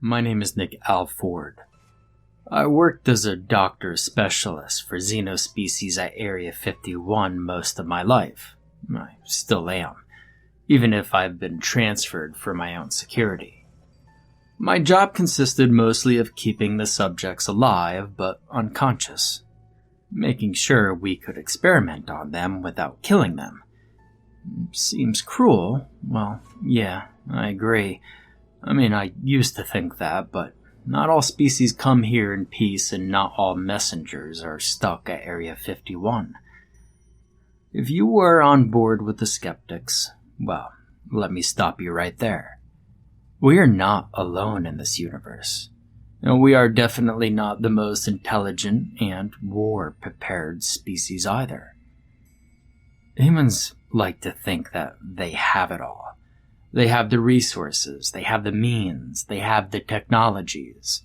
my name is Nick Alford. I worked as a doctor specialist for xenospecies at Area 51 most of my life. I still am, even if I've been transferred for my own security. My job consisted mostly of keeping the subjects alive but unconscious, making sure we could experiment on them without killing them. Seems cruel. Well, yeah, I agree. I used to think that, but not all species come here in peace and not all messengers are stuck at Area 51. If you were on board with the skeptics, well, let me stop you right there. We are not alone in this universe. And we are definitely not the most intelligent and war-prepared species either. Humans like to think that they have it all. They have the resources, they have the means, they have the technologies.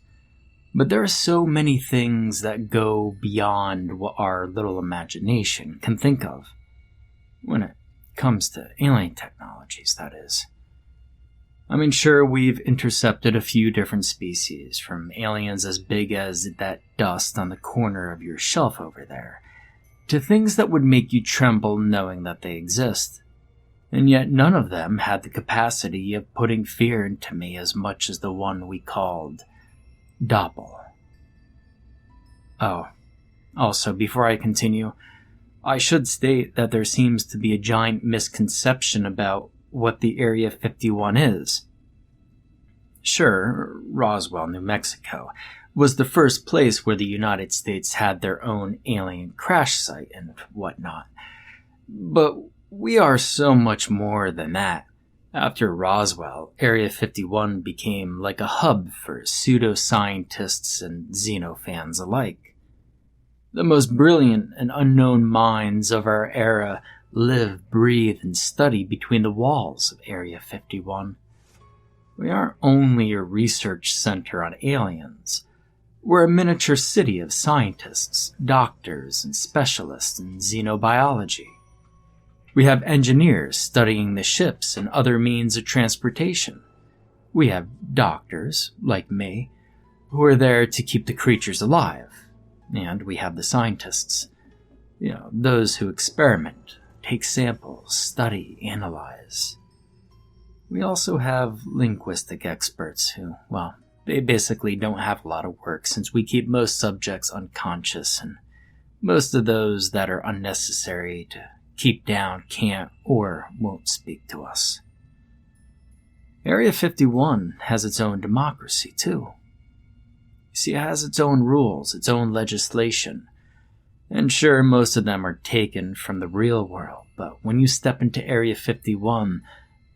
But there are so many things that go beyond what our little imagination can think of. When it comes to alien technologies, that is. Sure, we've intercepted a few different species, from aliens as big as that dust on the corner of your shelf over there, to things that would make you tremble knowing that they exist. And yet none of them had the capacity of putting fear into me as much as the one we called Doppel. Oh, also, before I continue, I should state that there seems to be a giant misconception about what the Area 51 is. Sure, Roswell, New Mexico, was the first place where the United States had their own alien crash site and whatnot. But we are so much more than that. After Roswell, Area 51 became like a hub for pseudoscientists and xenofans alike. The most brilliant and unknown minds of our era live, breathe, and study between the walls of Area 51. We aren't only a research center on aliens. We're a miniature city of scientists, doctors, and specialists in xenobiology. We have engineers studying the ships and other means of transportation. We have doctors, like me, who are there to keep the creatures alive. And we have the scientists. Those who experiment, take samples, study, analyze. We also have linguistic experts who, they basically don't have a lot of work since we keep most subjects unconscious, and most of those that are unnecessary to keep down can't or won't speak to us. Area 51 has its own democracy, too. You see, it has its own rules, its own legislation. And sure, most of them are taken from the real world, but when you step into Area 51,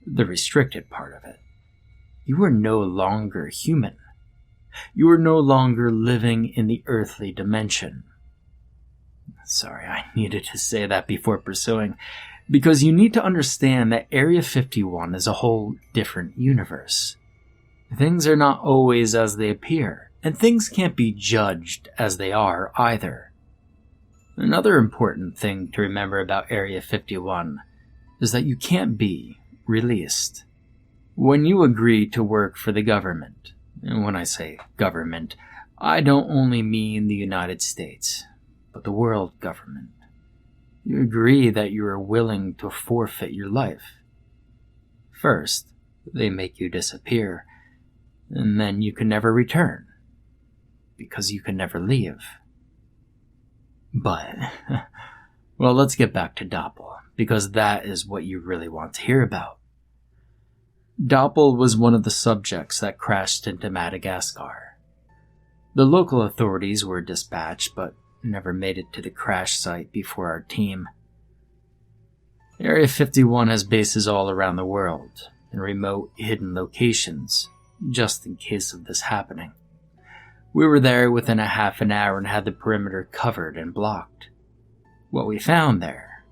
the restricted part of it, you are no longer human. You are no longer living in the earthly dimension. Sorry, I needed to say that before pursuing, because you need to understand that Area 51 is a whole different universe. Things are not always as they appear, and things can't be judged as they are either. Another important thing to remember about Area 51 is that you can't be released. When you agree to work for the government, and when I say government, I don't only mean the United States, but the world government. You agree that you are willing to forfeit your life. First, they make you disappear, and then you can never return, because you can never leave. But, let's get back to Doppel, because that is what you really want to hear about. Doppel was one of the subjects that crashed into Madagascar. The local authorities were dispatched, but never made it to the crash site before our team. Area 51 has bases all around the world, in remote, hidden locations, just in case of this happening. We were there within a half an hour and had the perimeter covered and blocked. What we found there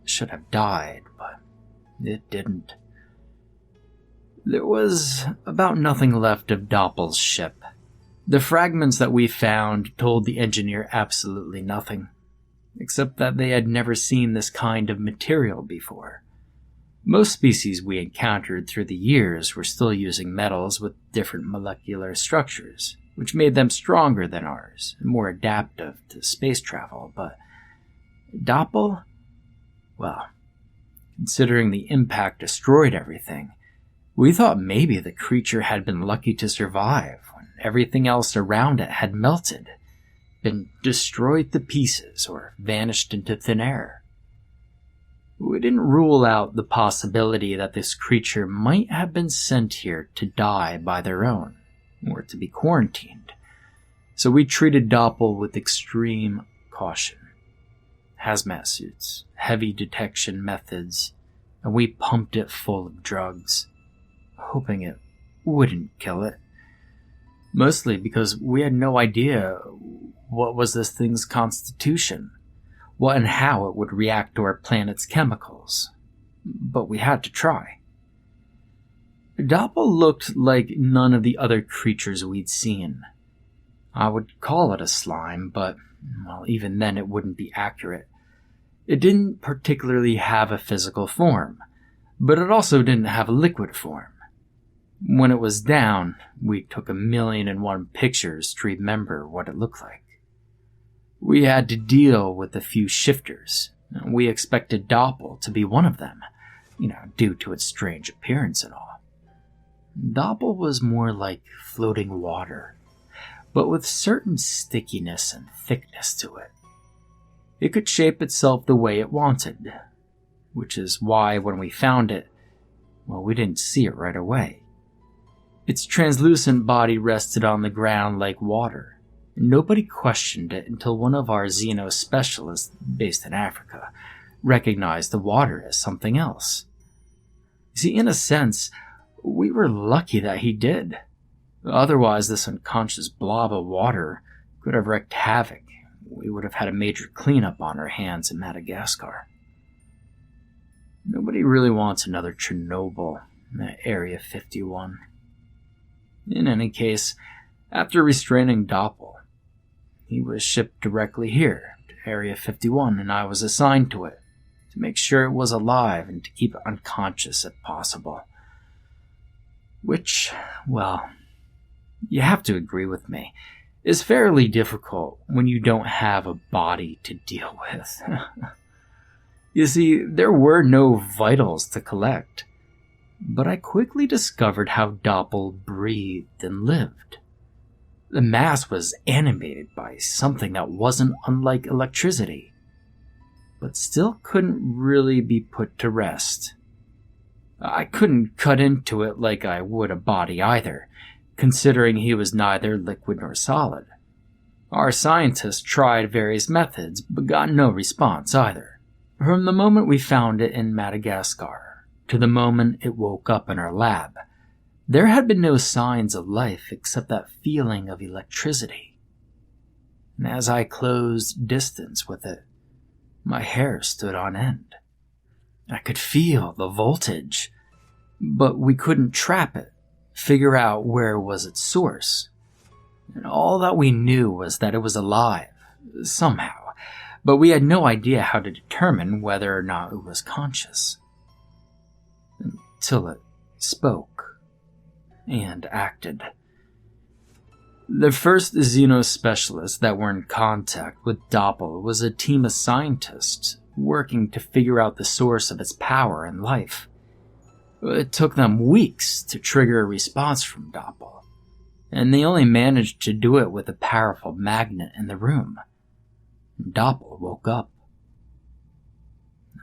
should have died, but it didn't. There was about nothing left of Doppel's ship. The fragments that we found told the engineer absolutely nothing, except that they had never seen this kind of material before. Most species we encountered through the years were still using metals with different molecular structures, which made them stronger than ours and more adaptive to space travel, but Doppel? Well, considering the impact destroyed everything, we thought maybe the creature had been lucky to survive when everything else around it had melted, been destroyed to pieces, or vanished into thin air. We didn't rule out the possibility that this creature might have been sent here to die by their own, or to be quarantined, so we treated Doppel with extreme caution. Hazmat suits, heavy detection methods, and we pumped it full of drugs, hoping it wouldn't kill it. Mostly because we had no idea what was this thing's constitution, what and how it would react to our planet's chemicals. But we had to try. Doppel looked like none of the other creatures we'd seen. I would call it a slime, but, well, even then it wouldn't be accurate. It didn't particularly have a physical form, but it also didn't have a liquid form. When it was down, we took 1,000,001 pictures to remember what it looked like. We had to deal with a few shifters. We expected Doppel to be one of them, due to its strange appearance and all. Doppel was more like floating water, but with certain stickiness and thickness to it. It could shape itself the way it wanted, which is why when we found it, we didn't see it right away. Its translucent body rested on the ground like water, and nobody questioned it until one of our xeno specialists based in Africa recognized the water as something else. You see, in a sense, we were lucky that he did. Otherwise, this unconscious blob of water could have wreaked havoc. We would have had a major cleanup on our hands in Madagascar. Nobody really wants another Chernobyl at Area 51. In any case, after restraining Doppel, he was shipped directly here to Area 51, and I was assigned to it to make sure it was alive and to keep it unconscious if possible. Which, well, you have to agree with me, is fairly difficult when you don't have a body to deal with. You see, there were no vitals to collect, but I quickly discovered how Doppel breathed and lived. The mass was animated by something that wasn't unlike electricity, but still couldn't really be put to rest. I couldn't cut into it like I would a body either, considering he was neither liquid nor solid. Our scientists tried various methods, but got no response either. From the moment we found it in Madagascar to the moment it woke up in our lab, there had been no signs of life except that feeling of electricity. And as I closed distance with it, my hair stood on end. I could feel the voltage, but we couldn't trap it, figure out where was its source. And all that we knew was that it was alive, somehow, but we had no idea how to determine whether or not it was conscious. Until it spoke and acted. The first xenospecialists that were in contact with Doppel was a team of scientists working to figure out the source of its power and life. It took them weeks to trigger a response from Doppel, and they only managed to do it with a powerful magnet in the room. Doppel woke up.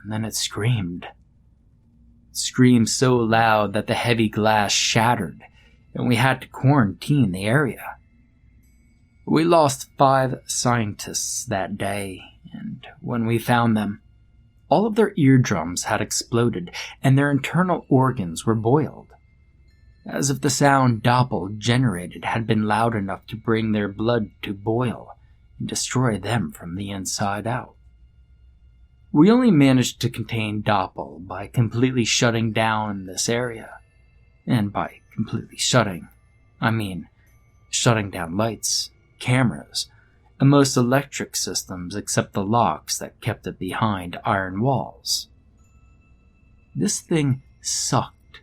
And then it screamed. It screamed so loud that the heavy glass shattered, and we had to quarantine the area. We lost 5 scientists that day, and when we found them, all of their eardrums had exploded and their internal organs were boiled, as if the sound Doppel generated had been loud enough to bring their blood to boil and destroy them from the inside out. We only managed to contain Doppel by completely shutting down this area. And by completely shutting, I mean shutting down lights, cameras, and most electric systems except the locks that kept it behind iron walls. This thing sucked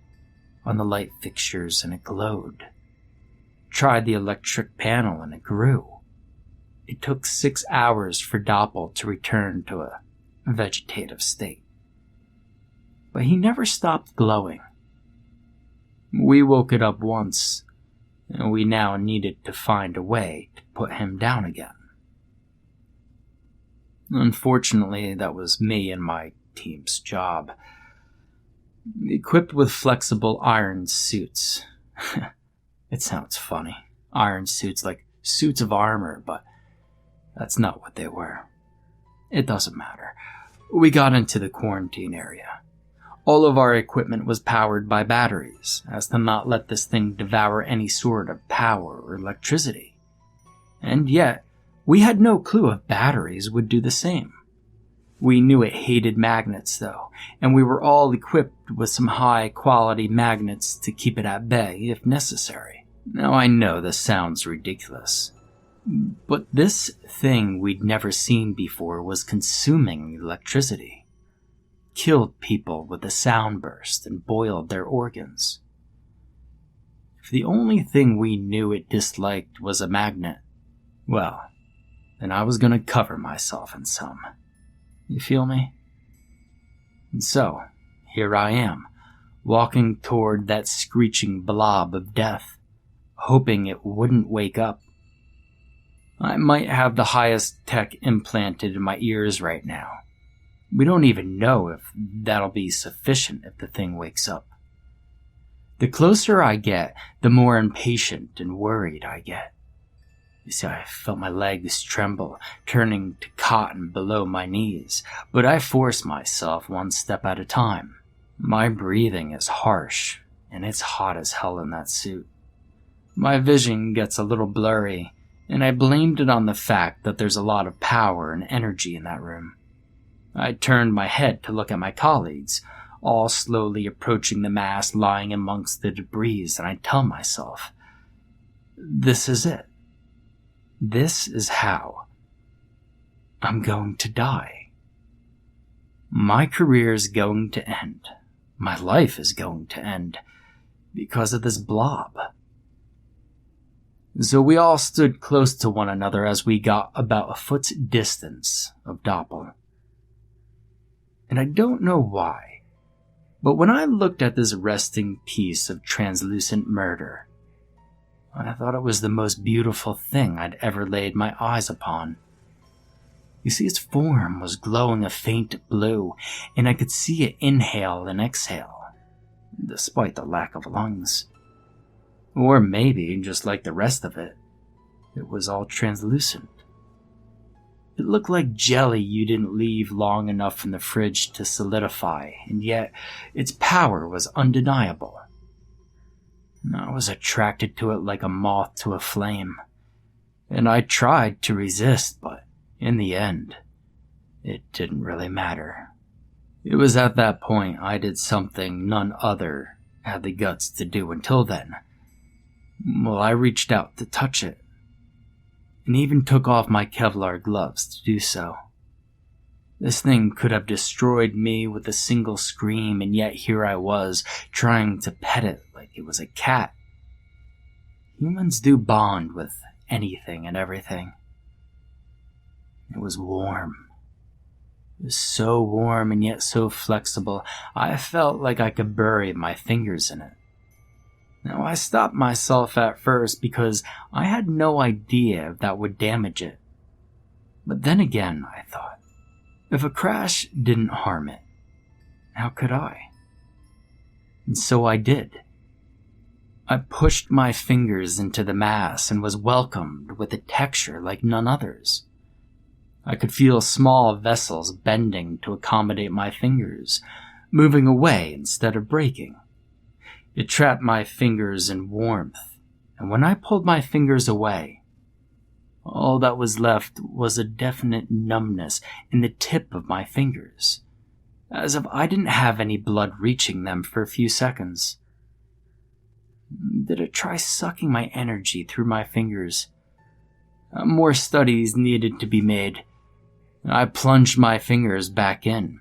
on the light fixtures and it glowed. Tried the electric panel and it grew. It took 6 hours for Doppel to return to a vegetative state. But he never stopped glowing. We woke it up once, and we now needed to find a way to put him down again. Unfortunately, that was me and my team's job. Equipped with flexible iron suits. It sounds funny. Iron suits, like suits of armor, but that's not what they were. It doesn't matter. We got into the quarantine area. All of our equipment was powered by batteries, as to not let this thing devour any sort of power or electricity. And yet, we had no clue if batteries would do the same. We knew it hated magnets, though, and we were all equipped with some high-quality magnets to keep it at bay if necessary. Now I know this sounds ridiculous, but this thing we'd never seen before was consuming electricity. Killed people with a sound burst and boiled their organs. If the only thing we knew it disliked was a magnet, well, then I was going to cover myself in some. You feel me? And so, here I am, walking toward that screeching blob of death, hoping it wouldn't wake up. I might have the highest tech implanted in my ears right now. We don't even know if that'll be sufficient if the thing wakes up. The closer I get, the more impatient and worried I get. You see, I felt my legs tremble, turning to cotton below my knees, but I force myself one step at a time. My breathing is harsh, and it's hot as hell in that suit. My vision gets a little blurry, and I blamed it on the fact that there's a lot of power and energy in that room. I turned my head to look at my colleagues, all slowly approaching the mass lying amongst the debris, and I tell myself, this is it. This is how I'm going to die. My career is going to end. My life is going to end because of this blob. So we all stood close to one another as we got about a foot's distance of Doppel. And I don't know why, but when I looked at this resting piece of translucent murder, I thought it was the most beautiful thing I'd ever laid my eyes upon. You see, its form was glowing a faint blue, and I could see it inhale and exhale, despite the lack of lungs. Or maybe, just like the rest of it, it was all translucent. It looked like jelly you didn't leave long enough in the fridge to solidify, and yet its power was undeniable. I was attracted to it like a moth to a flame, and I tried to resist, but in the end, it didn't really matter. It was at that point I did something none other had the guts to do until then. Well, I reached out to touch it, and even took off my Kevlar gloves to do so. This thing could have destroyed me with a single scream, and yet here I was, trying to pet it like it was a cat. Humans do bond with anything and everything. It was warm. It was so warm and yet so flexible, I felt like I could bury my fingers in it. Now, I stopped myself at first because I had no idea if that would damage it. But then again, I thought, if a crash didn't harm it, how could I? And so I did. I pushed my fingers into the mass and was welcomed with a texture like none others. I could feel small vessels bending to accommodate my fingers, moving away instead of breaking. It trapped my fingers in warmth, and when I pulled my fingers away, all that was left was a definite numbness in the tip of my fingers, as if I didn't have any blood reaching them for a few seconds. Did it try sucking my energy through my fingers? More studies needed to be made. I plunged my fingers back in.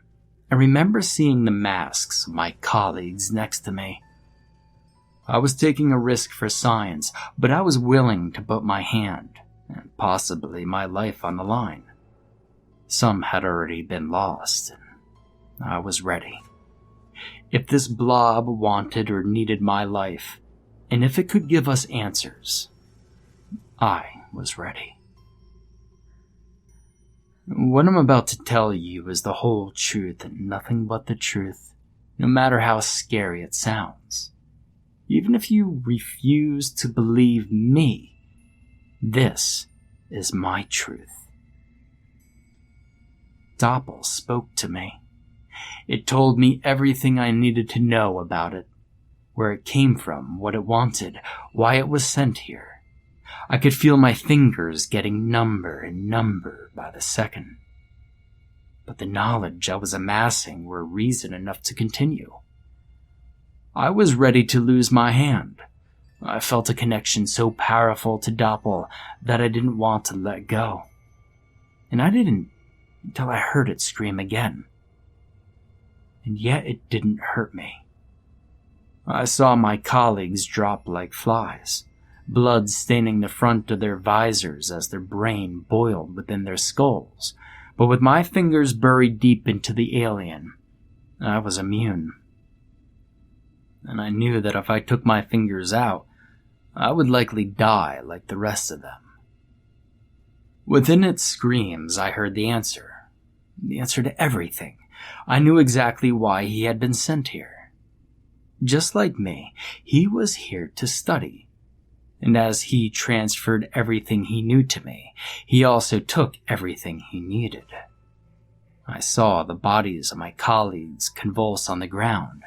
I remember seeing the masks of my colleagues next to me. I was taking a risk for science, but I was willing to put my hand, and possibly my life, on the line. Some had already been lost, and I was ready. If this blob wanted or needed my life, and if it could give us answers, I was ready. What I'm about to tell you is the whole truth and nothing but the truth, no matter how scary it sounds. Even if you refuse to believe me, this is my truth. Doppel spoke to me. It told me everything I needed to know about it, where it came from, what it wanted, why it was sent here. I could feel my fingers getting number and number by the second. But the knowledge I was amassing were reason enough to continue. I was ready to lose my hand. I felt a connection so powerful to Doppel that I didn't want to let go. And I didn't until I heard it scream again. And yet it didn't hurt me. I saw my colleagues drop like flies, blood staining the front of their visors as their brain boiled within their skulls. But with my fingers buried deep into the alien, I was immune. And I knew that if I took my fingers out, I would likely die like the rest of them. Within its screams, I heard the answer to everything. I knew exactly why he had been sent here. Just like me, he was here to study. And as he transferred everything he knew to me, he also took everything he needed. I saw the bodies of my colleagues convulse on the ground,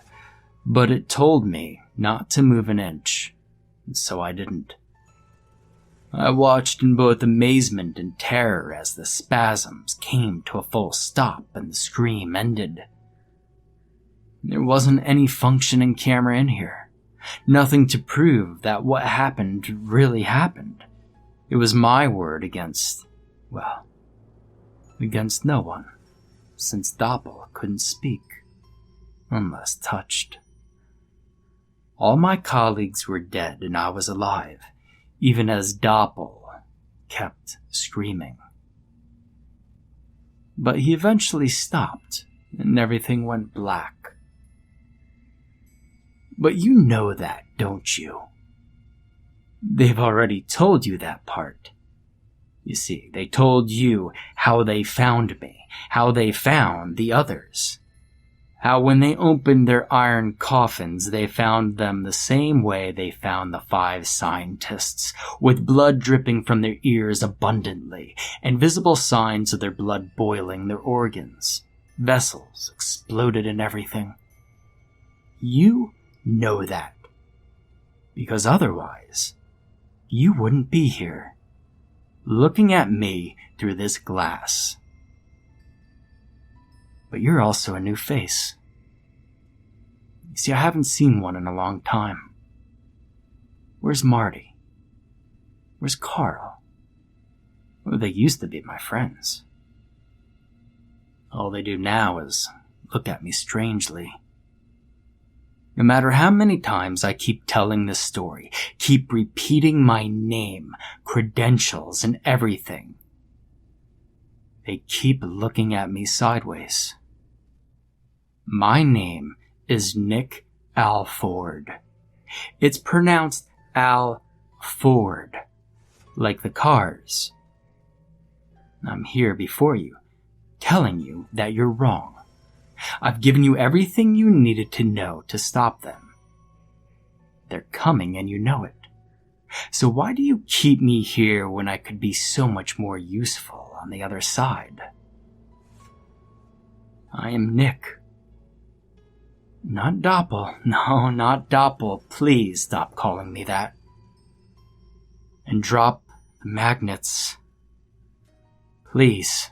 but it told me not to move an inch, and so I didn't. I watched in both amazement and terror as the spasms came to a full stop and the scream ended. There wasn't any functioning camera in here. Nothing to prove that what happened really happened. It was my word against no one, since Doppel couldn't speak, unless touched. All my colleagues were dead and I was alive, even as Doppel kept screaming. But he eventually stopped, and everything went black. But you know that, don't you? They've already told you that part. You see, they told you how they found me, how they found the others. How when they opened their iron coffins, they found them the same way they found the 5 scientists, with blood dripping from their ears abundantly, and visible signs of their blood boiling their organs. Vessels exploded and everything. You know that. Because otherwise, you wouldn't be here, looking at me through this glass. But you're also a new face. You see, I haven't seen one in a long time. Where's Marty? Where's Carl? Well, they used to be my friends. All they do now is look at me strangely. No matter how many times I keep telling this story, keep repeating my name, credentials, and everything, they keep looking at me sideways. My name is Nick Alford. It's pronounced Alford, like the cars. I'm here before you, telling you that you're wrong. I've given you everything you needed to know to stop them. They're coming and you know it. So why do you keep me here when I could be so much more useful on the other side? I am Nick. Not Doppel. No, not Doppel. Please stop calling me that. And drop the magnets. Please.